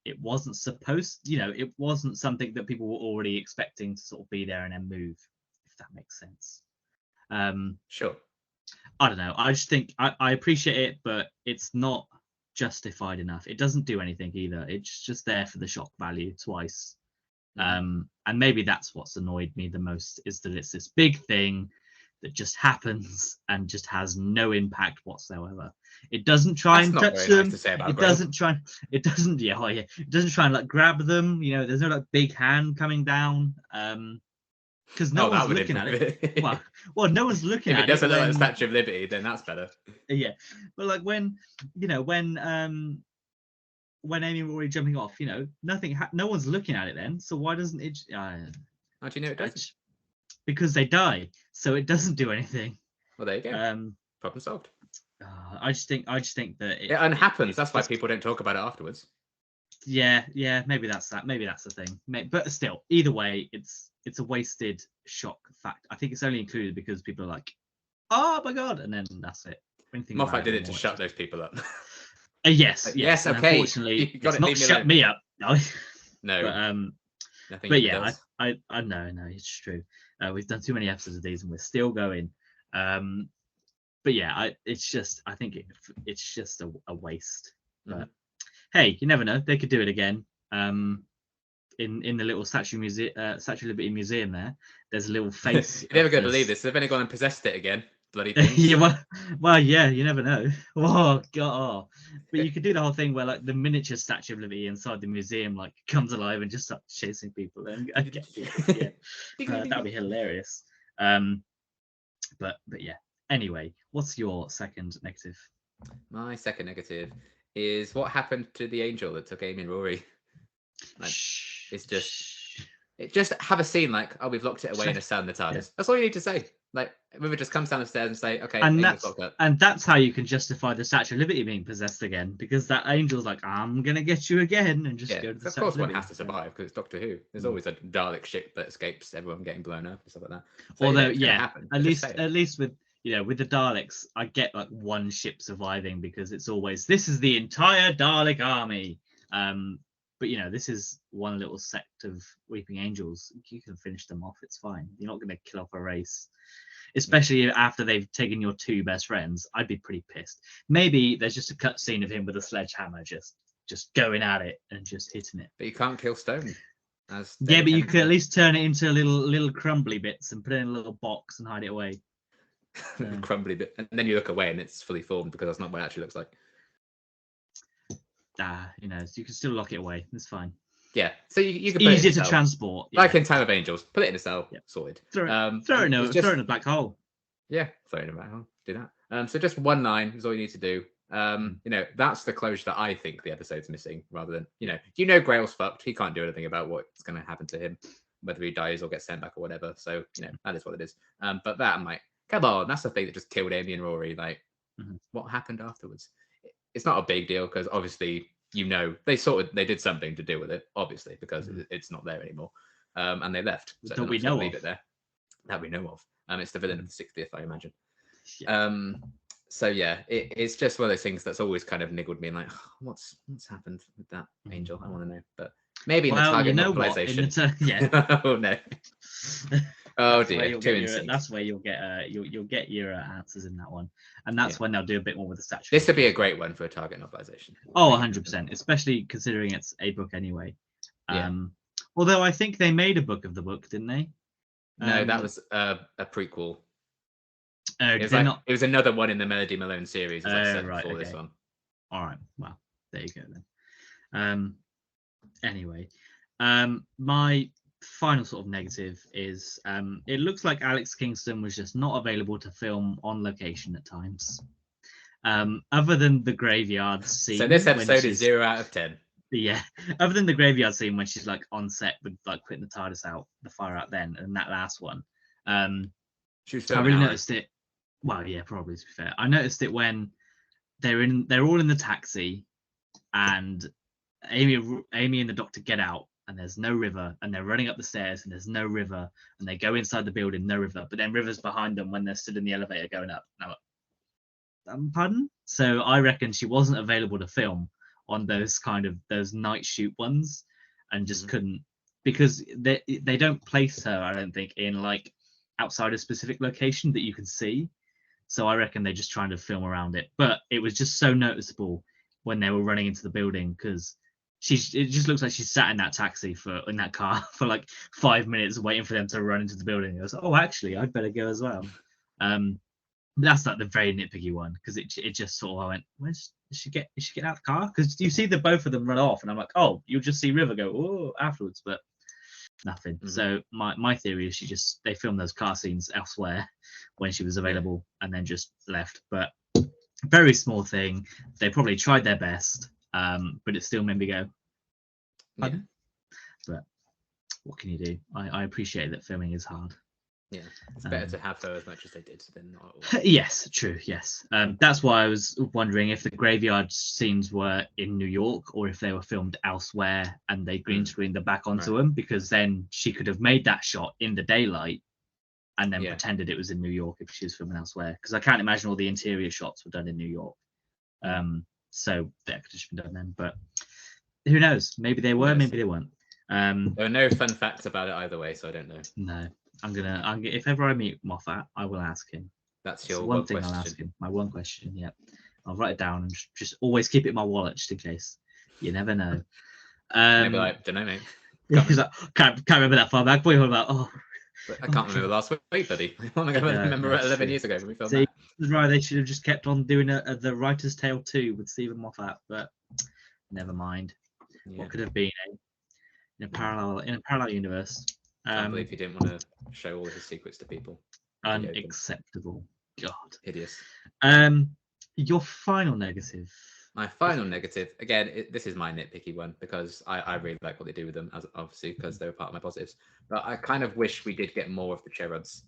it wasn't supposed. It wasn't something that people were already expecting to sort of be there and then move. If that makes sense. Sure. I don't know. I just think I appreciate it, but it's not justified enough. It doesn't do anything either. It's just there for the shock value twice. And maybe that's what's annoyed me the most, is that it's this big thing that just happens and just has no impact whatsoever. It doesn't try and touch them. It doesn't try and like grab them. There's no like big hand coming down. Because no one's looking at it. Well, no one's looking at it. If it doesn't look like the Statue of Liberty, then that's better. Yeah, but like when Amy Rory jumping off, nothing. No one's looking at it then. So why doesn't it? How do you know it doesn't? Because they die, so it doesn't do anything. Well, there you go. Problem solved. I just think that It unhappens. it- That's why it's- people don't talk about it afterwards. Yeah, maybe that's that. Maybe that's the thing. But still, either way, it's a wasted shock fact. I think it's only included because people are like, "Oh my god," and then that's it. When you think about Moffat did it to anymore, shut those people up. Yes, Yes, and okay, unfortunately, you got it's it, not leave me shut alone. me up. No, No, but nothing yeah, does. I know, it's true. We've done too many episodes of these, and we're still going. But yeah, it's just I think it's just a waste. But hey, you never know. They could do it again. In the little Statue of Liberty Museum there's a little face. You're never of going to this- believe this. They've only gone and possessed it again. Bloody things. Yeah, well, yeah, you never know. Oh god! But you could do the whole thing where like the miniature Statue of Liberty inside the museum like comes alive and just starts chasing people and get people. Yeah, that'd be hilarious. But yeah. Anyway, what's your second negative? My second negative is what happened to the angel that took Amy and Rory. Like, it's just have a scene like, oh, we've locked it away in a cell in the TARDIS. Yeah. That's all you need to say. Like, River just comes down the stairs and say, okay, and Angel's locked up. that's how you can justify the Statue of Liberty being possessed again, because that angel's like, I'm gonna get you again, and just go to the of Statue course of one Liberty. has to survive because it's Doctor Who. There's always a Dalek ship that escapes everyone getting blown up and stuff like that. So, Although, it's gonna happen. at Just say it. least with with the Daleks, I get like one ship surviving because it's always this is the entire Dalek army. But this is one little sect of Weeping Angels. You can finish them off. It's fine. You're not going to kill off a race, especially after they've taken your two best friends. I'd be pretty pissed. Maybe there's just a cut scene of him with a sledgehammer, just going at it and just hitting it. But you can't kill stone. But you could at least turn it into little crumbly bits and put it in a little box and hide it away. Crumbly bit, and then you look away and it's fully formed because that's not what it actually looks like. So you can still lock it away. It's fine. Yeah, so you can put easier to transport. Like in Time of Angels, put it in a cell, sorted. Throw it in a black hole. Yeah, throw it in a black hole. Do that. So just one line is all you need to do. That's the closure that I think the episode's missing, rather than Grail's fucked. He can't do anything about what's going to happen to him, whether he dies or gets sent back or whatever. So that is what it is. But that I'm like, come on, that's the thing that just killed Amy and Rory. Like, what happened afterwards? It's not a big deal because obviously they did something to deal with it, obviously, because it's not there anymore, and they left. So that we know leave of. it there. That we know of. It's the villain of the 60th, I imagine. Yeah. So yeah, it's just one of those things that's always kind of niggled me, and like, what's happened with that angel? I want to know, but maybe in the target novelization. Oh no. Oh dear. That's where you'll get your answers in that one, and that's when they'll do a bit more with the statue. This would be a great one for a target novelization. Oh, 100%, especially considering it's a book anyway. Although I think they made a book of the book, didn't they? No, that was a prequel. It was another one in the Melody Malone series. Before this one. All right. Well, there you go then. Anyway, my final sort of negative is it looks like Alex Kingston was just not available to film on location at times. Other than the graveyard scene. So this episode is 0 out of 10. Yeah. Other than the graveyard scene when she's like on set with like putting the TARDIS out, the fire out then, and that last one. I really noticed it. Well, yeah, probably to be fair. I noticed it when they're all in the taxi, and Amy and the Doctor get out, and there's no River, and they're running up the stairs, and there's no River, and they go inside the building, no River, but then River's behind them when they're stood in the elevator going up. Now, pardon? So I reckon she wasn't available to film on those night shoot ones, and just couldn't, because they don't place her, I don't think, in like outside a specific location that you can see. So I reckon they're just trying to film around it. But it was just so noticeable when they were running into the building, because it just looks like she sat in that in that car for like 5 minutes waiting for them to run into the building. I was like, oh, actually, I'd better go as well. That's like the very nitpicky one, because it just sort of, I went, where's she get out of the car? Because you see both of them run off, and I'm like, oh, you'll just see River go oh afterwards, but nothing. So my theory is they filmed those car scenes elsewhere when she was available and then just left. But very small thing. They probably tried their best, but it still made me go, pardon? But what can you do? I appreciate that filming is hard. Yeah, it's better Um, to have her as much as they did than not at all. Yes, true. Yes, that's why I was wondering if the graveyard scenes were in New York or if they were filmed elsewhere and they green screened them back onto Right. them, because then she could have made that shot in the daylight and then Yeah. pretended it was in New York if she was filming elsewhere. Because I can't imagine all the interior shots were done in New York. So that could have been done then. But who knows? Maybe they were, knows? maybe they weren't. There are no fun facts about it either way, so I don't know. No, if ever I meet Moffat, I will ask him. That's It's your the one one thing question. I'll ask him. My one question. Yeah, I'll write it down and just always keep it in my wallet just in case. You never know. Maybe like, don't know, mate. Can't remember that far back. But you're like, oh, I can't remember last week, buddy. What am I going to remember 11 years ago when we filmed See, that? this is why they should have just kept on doing the Writer's Tale 2 with Stephen Moffat, but never mind. Yeah. What could have been in a parallel universe? Can't believe he didn't want to show all his secrets to people. Unacceptable. God. Hideous. Your final negative. My final negative, again, this is my nitpicky one because I really like what they do with them, as obviously because they were part of my positives. But I kind of wish we did get more of the cherubs.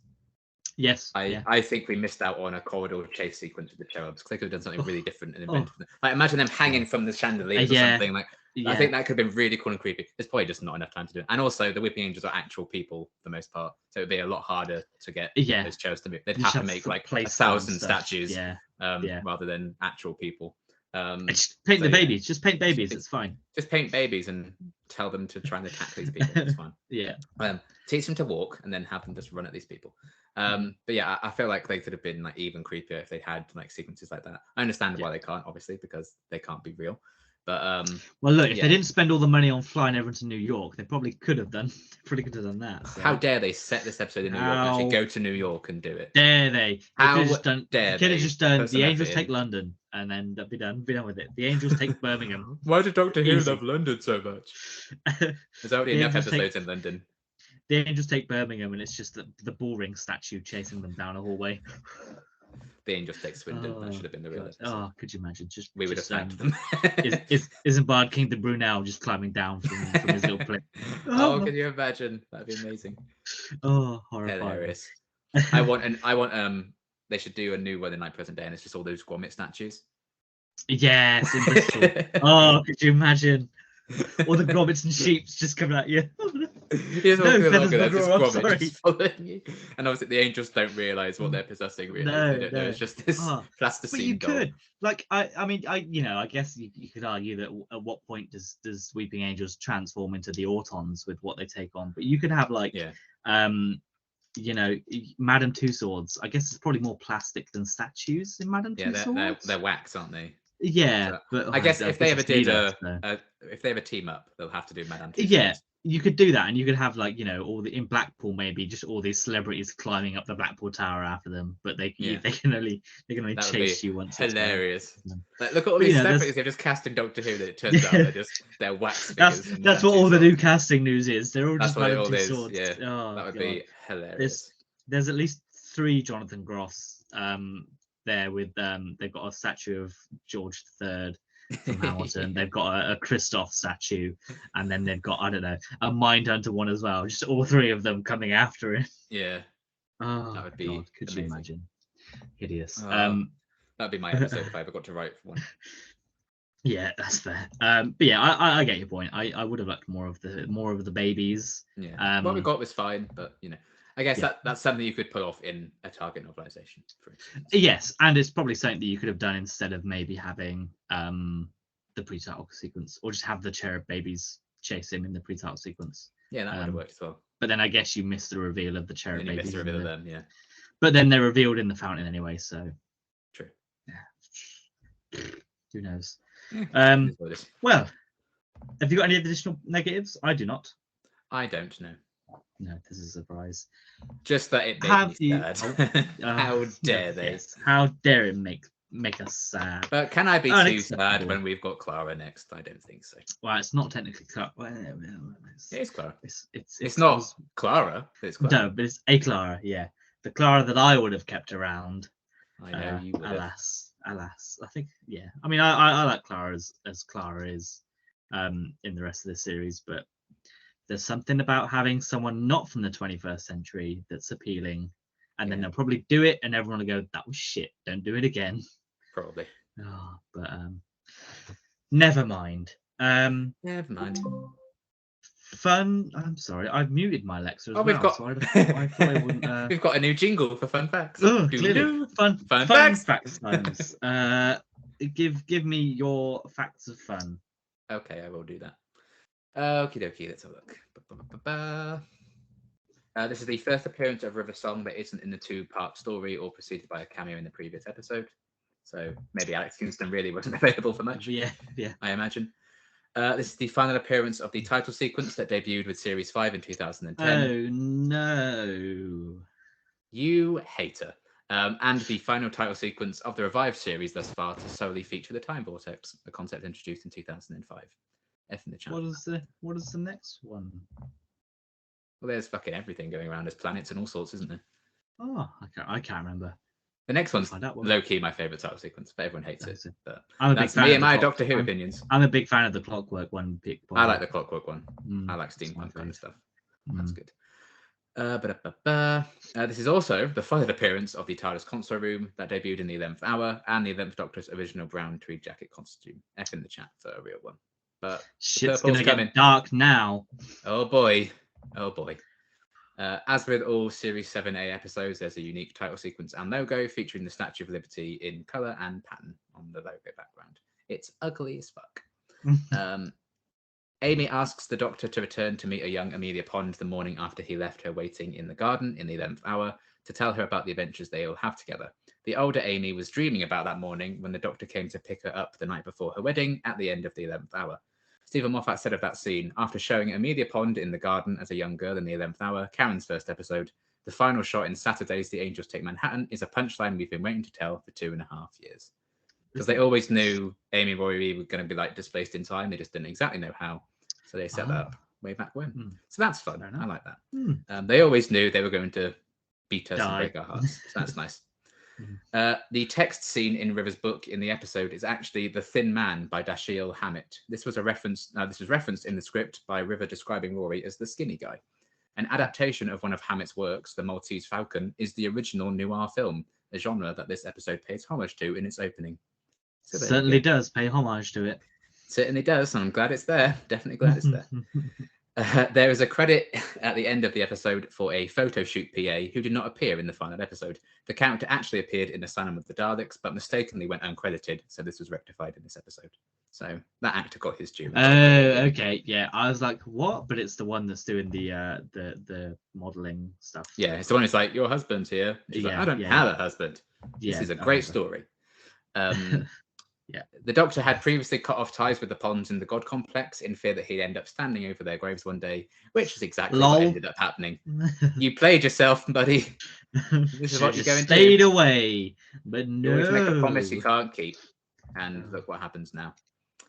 Yes. I think we missed out on a corridor chase sequence with the cherubs because they could have done something really different and inventive. Like imagine them hanging from the chandeliers or something. Like I think that could have been really cool and creepy. There's probably just not enough time to do it. And also, the Weeping Angels are actual people for the most part, so it'd be a lot harder to get those cherubs to move. They'd have to make like 1,000 statues, rather than actual people. Just paint the babies. Just paint babies. It's fine. Just paint babies and tell them to try and attack these people. It's fine. Teach them to walk and then have them just run at these people. But yeah, I feel like they could have been like even creepier if they had like sequences like that. I understand why they can't, obviously, because they can't be real. But well, look, if they didn't spend all the money on flying everyone to New York, they probably could have done. Probably could have done that. So. How dare they set this episode in New York and actually go to New York and do it? Dare they? How dare they? Could have just done the Angels take London and then be done with it. The Angels take Birmingham. Why did Doctor Who love London so much? There's already enough episodes in London. The Angels take Birmingham, and it's just the bullring statue chasing them down a hallway. The Angels take Swindon. That should have been the real episode. Oh, could you imagine? We would have thanked them. Isn't Bard King the Brunel just climbing down from his little plane? Oh, can you imagine? That'd be amazing. Oh, horrifying. Hilarious. They should do a new one in like present day, and it's just all those Gromit statues. Yes, in Bristol. Oh, could you imagine? All the Grommets and Sheeps just coming at you. He's walking along with just Gromit just following you. And obviously the Angels don't realise what they're possessing, really. They don't know. It's just this plasticine But you doll. could. Like, I guess you could argue that at what point does Weeping Angels transform into the Autons with what they take on? But you could have Madame Two Swords. I guess it's probably more plastic than statues in Madame Two Swords. They're wax, aren't they? Yeah, but I guess if they ever did if they ever team up, they'll have to do Madame Two Swords. Yeah, you could do that, and you could have in Blackpool maybe just all these celebrities climbing up the Blackpool Tower after them, but they can only chase you once. Hilarious! Like, look at all these celebrities they're just cast in Doctor Who. That it turns out they're wax figures. That's what all the new casting news is. They're all just Madame Two Swords. Yeah, that would be hilarious. There's at least 3 Jonathan Gross there with they've got a statue of George III from Hamilton. They've got a Christoph statue, and then they've got, I don't know, a Mindhunter one as well. Just all 3 of them coming after it. Yeah. Oh, that would be could amazing. you imagine? Hideous. That'd be my episode if I ever got to write for one. Yeah, that's fair. But yeah, I get your point. I would have liked more of the babies. Yeah. What we got was fine, but I guess that's something you could pull off in a Target novelization, for instance. Yes, and it's probably something that you could have done instead of maybe having the pre-title sequence, or just have the cherub babies chase him in the pre-title sequence. Yeah, that would have worked as well. But then I guess you missed the reveal of the cherub babies. You missed the reveal of them, yeah. But then they're revealed in the fountain anyway, so. True. Yeah. Who knows? Yeah, well, have you got any additional negatives? I do not. I don't know. No, this is a surprise. Just that it made me sad. How dare they? Yes. How dare it make us sad? But can I be too sad when we've got Clara next? I don't think so. Well, it's not technically Clara. It is Clara. It's not Clara. It's Clara. No, but it's a Clara. Yeah, the Clara that I would have kept around. I know you would. Alas. I think I mean, I like Clara as Clara is in the rest of the series, but there's something about having someone not from the 21st century that's appealing, and then Yeah. they'll probably do it, and everyone will go, "That was shit. Don't do it again." Probably. Oh, but never mind. Never mind. Fun. I'm sorry, I've muted my Alexa as Oh, we've well, got. so I thought I wouldn't. We've got a new jingle for fun facts. Oh, Doo-doo. clearly, fun Fun facts. facts times. Give me your facts of fun. Okay, I will do that. Okie dokie, let's have a look. This is the first appearance of River Song that isn't in the two-part story or preceded by a cameo in the previous episode. So maybe Alex Kingston really wasn't available for much. Yeah. I imagine. This is the final appearance of the title sequence that debuted with Series 5 in 2010. Oh no. You hater. And the final title sequence of the revived series thus far to solely feature the Time Vortex, a concept introduced in 2005. F in the chat. What is the next one? Well, there's fucking everything going around. There's planets and all sorts, isn't there? Oh, I can't remember. The next one's Find out what- low-key my favourite title sequence, but everyone hates it. That's it. But I'm a big that's fan me of and the my clock- Doctor Who I'm- opinions. I'm a big fan of the Clockwork one. I like the Clockwork one. Mm, I like that's my steampunk kind of favourite. stuff. That's good. This is also the final appearance of the TARDIS console room that debuted in the 11th hour and the 11th Doctor's original brown tweed jacket costume. F in the chat for a real one. But Shit's purple's gonna coming. get dark now. oh boy. As with all Series 7A episodes, there's a unique title sequence and logo featuring the Statue of Liberty in colour and pattern on the logo background. It's ugly as fuck. Amy asks the Doctor to return to meet a young Amelia Pond the morning after he left her waiting in the garden in the 11th hour to tell her about the adventures they all have together. The older Amy was dreaming about that morning when the Doctor came to pick her up the night before her wedding at the end of the 11th hour. Stephen Moffat said of that scene, after showing Amelia Pond in the garden as a young girl in the 11th hour, Karen's first episode, the final shot in Saturday's The Angels Take Manhattan is a punchline we've been waiting to tell for 2.5 years. Because they always knew Amy and Rory were going to be like displaced in time. They just didn't exactly know how. So they set that up way back when. So that's fun. Fair enough. I like that. They always knew they were going to beat us and Die. break our hearts. So that's nice. The text scene in River's book in the episode is actually The Thin Man by Dashiell Hammett. This was referenced in the script by River describing Rory as the skinny guy. An adaptation of one of Hammett's works, The Maltese Falcon, is the original noir film, a genre that this episode pays homage to in its opening. So there you Certainly go. does pay homage to it. Certainly does, and I'm glad it's there. Definitely glad it's there. There is a credit at the end of the episode for a photo shoot PA who did not appear in the final episode. The character actually appeared in Asylum of the Daleks, but mistakenly went uncredited, so this was rectified in this episode. So that actor got his due. Oh, okay, yeah. I was like, what? But it's the one that's doing the modelling stuff. Yeah, it's the one who's like, your husband's here. She's like, Yeah, I don't yeah, have yeah. a husband. Yeah, This is a I great remember. story. Yeah. The Doctor had previously cut off ties with the Ponds in the God Complex in fear that he'd end up standing over their graves one day, which is exactly what Lol. ended up happening. You played yourself, buddy. This is what you're going to do. Stayed away, but You no. always make a promise you can't keep. And look what happens now.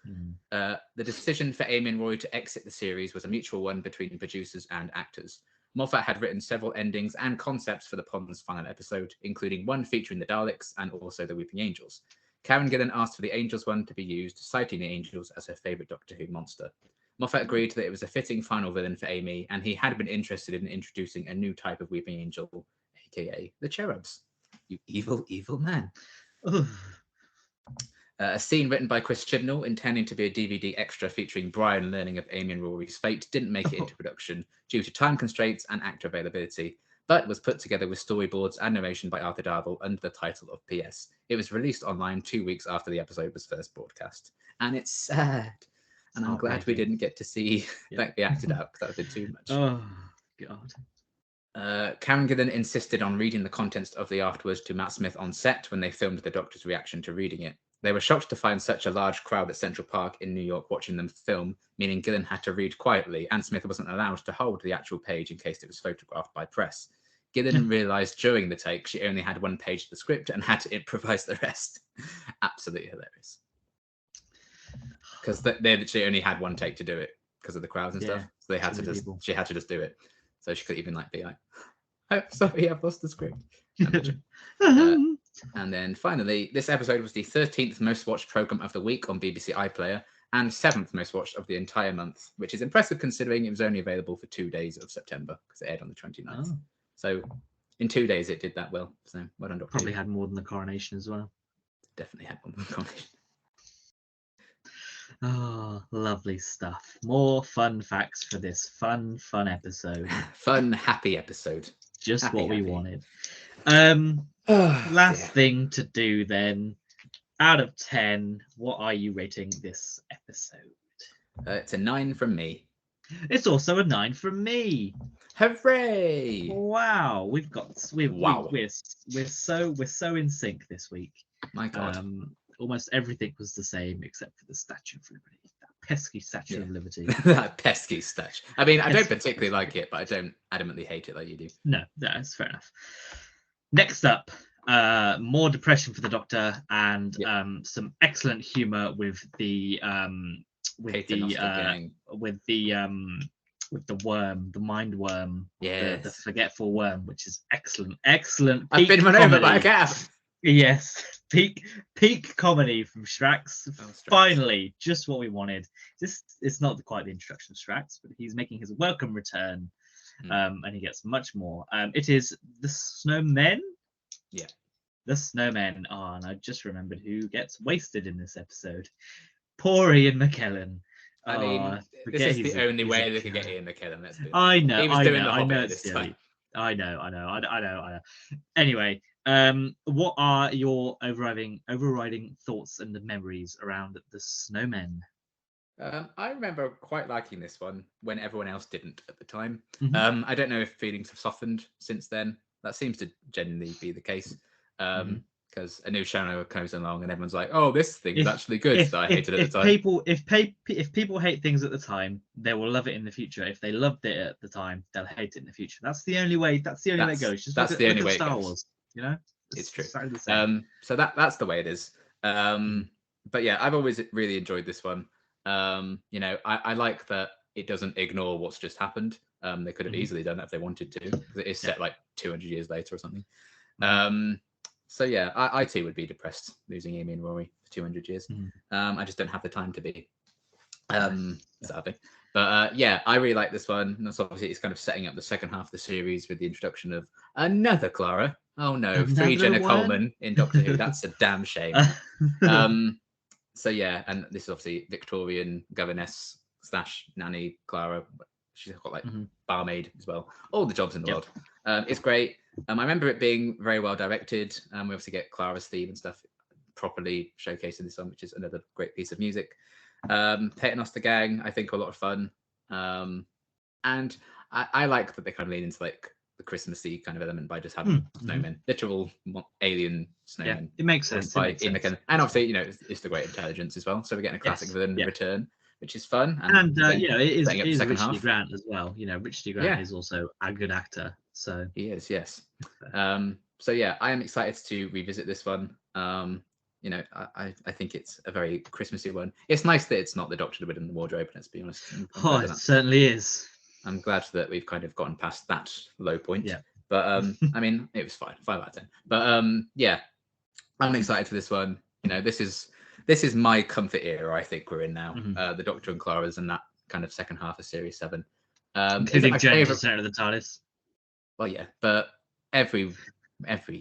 Mm. The decision for Amy and Roy to exit the series was a mutual one between producers and actors. Moffat had written several endings and concepts for the Ponds final episode, including one featuring the Daleks and also the Weeping Angels. Karen Gillan asked for the Angels one to be used, citing the Angels as her favourite Doctor Who monster. Moffat agreed that it was a fitting final villain for Amy, and he had been interested in introducing a new type of Weeping Angel, aka the Cherubs. You evil, evil man. Ugh. A scene written by Chris Chibnall, intending to be a DVD extra featuring Brian learning of Amy and Rory's fate, didn't make it into production due to time constraints and actor availability, but was put together with storyboards and narration by Arthur Darvill under the title of PS. It was released online 2 weeks after the episode was first broadcast. And it's sad. And I'm glad we Heartbreaking. didn't get to see Yeah. that be acted out because that would have been too much. Oh God. Karen Gillan insisted on reading the contents of the afterwards to Matt Smith on set when they filmed the Doctor's reaction to reading it. They were shocked to find such a large crowd at Central Park in New York watching them film, meaning Gillan had to read quietly, and Smith wasn't allowed to hold the actual page in case it was photographed by press. Gillan realised during the take she only had one page of the script and had to improvise the rest. Absolutely hilarious. Because they literally only had one take to do it because of the crowds and stuff. Yeah, So they had too to many just people. she had to just do it. So she could even like be like, "Oh, sorry, I've lost the script." Imagine. And then finally, this episode was the 13th most watched programme of the week on BBC iPlayer and 7th most watched of the entire month, which is impressive considering it was only available for 2 days of September because it aired on the 29th. Oh, So in 2 days it did that well. So well done, Doctor probably Who. had more than the coronation as well. Definitely had one more coronation. Oh, lovely stuff. More fun facts for this fun episode. Fun, happy episode. Just Happy, what we happy. wanted. Oh, Last dear. thing to do then. Out of 10, what are you rating this episode? It's a 9 from me. It's also a 9 from me. Hooray! Wow, Wow. we're so in sync this week. My God. Almost everything was the same except for the Statue of Liberty. That pesky Statue of Liberty. That pesky statue. I mean, I don't Pesky particularly like it, but I don't adamantly hate it like you do. No, that's fair enough. Next up, more depression for the Doctor and some excellent humor with the worm, the mind worm, the forgetful worm, which is excellent. I've been run over by a cat. Yes, peak comedy from Strax. Finally, just what we wanted. This is not quite the introduction of Strax, but he's making his welcome return, and he gets much more. It is the Snowmen. Yeah, the Snowmen. Oh, and I just remembered who gets wasted in this episode. Poor Ian McKellen. I mean, this is the only way they could get Ian McKellen. Let's be honest. I know. He was doing the Hobbit it's this time. I know. Anyway, what are your overriding thoughts and the memories around the Snowmen? I remember quite liking this one when everyone else didn't at the time. Mhm. I don't know if feelings have softened since then. That seems to genuinely be the case. Because a new channel comes along and everyone's like, "Oh, this thing's actually good." So I hated it at the time. If people hate things at the time, they will love it in the future. If they loved it at the time, they'll hate it in the future. That's the only way. That's the only way it goes. Just that's the only way Star it goes. Wars. You know, it's true. The same. So that's the way it is. But yeah, I've always really enjoyed this one. You know, I like that it doesn't ignore what's just happened. They could have easily done that if they wanted to, because it is set like 200 years later or something. So yeah, I too would be depressed losing Amy and Rory for 200 years. I just don't have the time to be, sadly. But yeah, I really like this one. And that's obviously it's kind of setting up the second half of the series with the introduction of another Clara. Oh no, 3 Jenna Coleman in Doctor Who. That's a damn shame. So yeah, and this is obviously Victorian governess / nanny Clara. She's got like barmaid as well. All the jobs in the world. It's great. I remember it being very well directed. We obviously get Clara's theme and stuff properly showcased in this one, which is another great piece of music. Paternoster Gang, I think, are a lot of fun. And I like that they kind of lean into like the Christmassy kind of element by just having snowmen, literal alien snowmen. Yeah, it makes sense. By Ian McKellen. And obviously, you know, it's the Great Intelligence as well. So we're getting a classic villain return, which is fun. And you know, it is Richard D. Grant as well. You know, Richard D. Grant is also a good actor. So he is, yes. So yeah, I am excited to revisit this one. You know, I think it's a very Christmassy one. It's nice that it's not the Doctor with in the wardrobe, let's be honest. It certainly is. I'm glad that we've kind of gotten past that low point. Yeah. But I mean, it was fine, 5 out of 10. But yeah, I'm excited for this one. You know, this is my comfort era. I think we're in now. The Doctor and Clara's and that kind of second half of Series 7. Including Journey to the Center of the TARDIS. Well, yeah, but every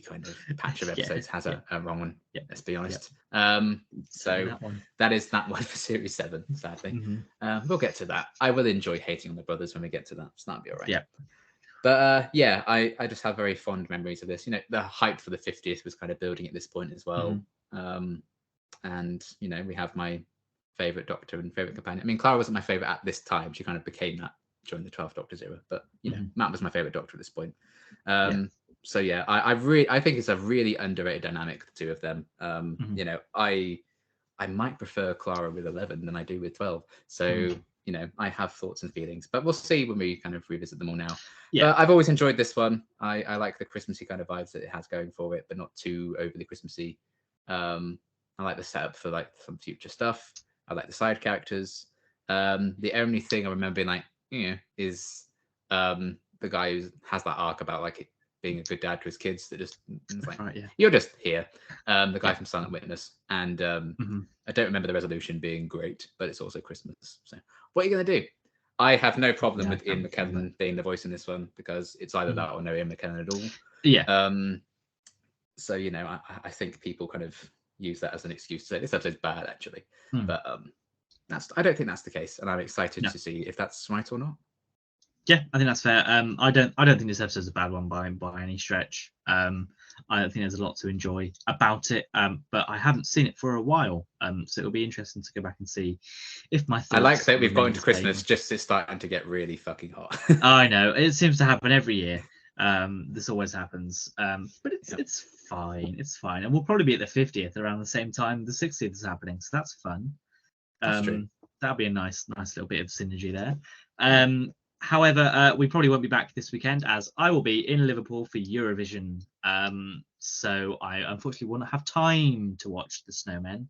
kind of patch of episodes has a wrong one. Yeah. Let's be honest. So that is that one for Series 7. Sadly, we'll get to that. I will enjoy hating on the brothers when we get to that. So that'll be all right. Yeah. But yeah, I just have very fond memories of this. You know, the hype for the 50th was kind of building at this point as well. And you know, we have my favorite Doctor and favorite companion. I mean, Clara wasn't my favorite at this time. She kind of became that during the 12th Doctor's era. But you know, Matt was my favorite Doctor at this point. So yeah, I think it's a really underrated dynamic, the two of them. You know, I might prefer Clara with 11 than I do with 12. So you know, I have thoughts and feelings, but we'll see when we kind of revisit them all now. Yeah, I've always enjoyed this one. I like the Christmassy kind of vibes that it has going for it, but not too overly Christmassy. I like the setup for like some future stuff. I like the side characters. The only thing I remember being like, you know, is the guy who has that arc about like being a good dad to his kids. That just it's like, Right, yeah. you're just here. The guy Yeah. from Silent Witness, and Mhm. I don't remember the resolution being great, but it's also Christmas. So what are you going to do? I have no problem Yeah, I with can't Ian look forward to McKellen being the voice in this one because it's either Mhm. that or no Ian McKellen at all. Yeah. So I think people kind of use that as an excuse to say this episode's bad actually, Mm. but I don't think that's the case, and I'm excited No. to see if that's right or not. Yeah, I think that's fair. I don't think this episode's a bad one by any stretch. I don't think there's a lot to enjoy about it. But I haven't seen it for a while. So it'll be interesting to go back and see if my thoughts. I like that we've remain got into the Christmas same. just it's starting to get really fucking hot. I know it seems to happen every year. This always happens. But Yep. it's fine. It's fine, and we'll probably be at the 50th around the same time the 60th is happening. So that's fun. That's true. That'll be a nice little bit of synergy there. Yeah. However, we probably won't be back this weekend as I will be in Liverpool for Eurovision. So I unfortunately will not have time to watch The Snowmen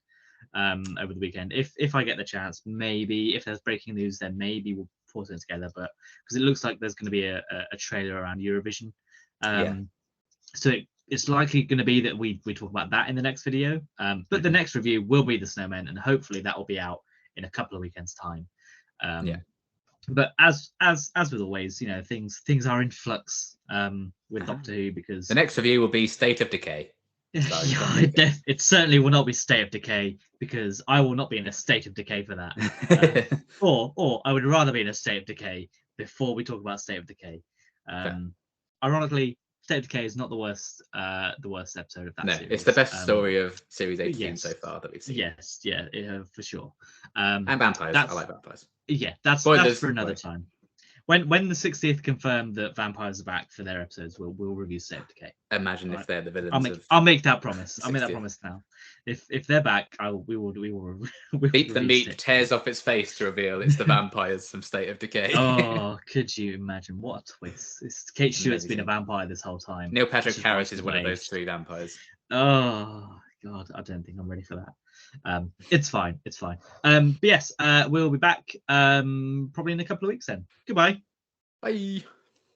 over the weekend. If I get the chance, maybe if there's breaking news, then maybe we'll put it together. But because it looks like there's going to be a trailer around Eurovision, Yeah. so it's likely going to be that we talk about that in the next video. But the next review will be The Snowmen, and hopefully that will be out in a couple of weekends' time. Yeah. But as with always, things are in flux with Doctor Who because The next review will be State of Decay. it certainly will not be State of Decay because I will not be in a state of decay for that. Or I would rather be in a state of decay before we talk about State of Decay. Ironically, State of Decay is not the worst episode of that series. It's the best story of Series 18 so far that we've seen. Yes, yeah, for sure. And vampires. I like vampires. Yeah, that's for another time. When the 60th confirmed that vampires are back for their episodes, we'll review State of Decay. Imagine if they're the villains. I'll make that promise. I'll make that promise now. If they're back, we will Beat the Meat tears off its face to reveal it's the vampires from State of Decay. Oh, could you imagine what a twist? Kate Stewart's been a vampire this whole time. Neil Patrick Harris is one of those 3 vampires. Oh God, I don't think I'm ready for that. It's fine. But yes, we'll be back probably in a couple of weeks then. Goodbye. Bye.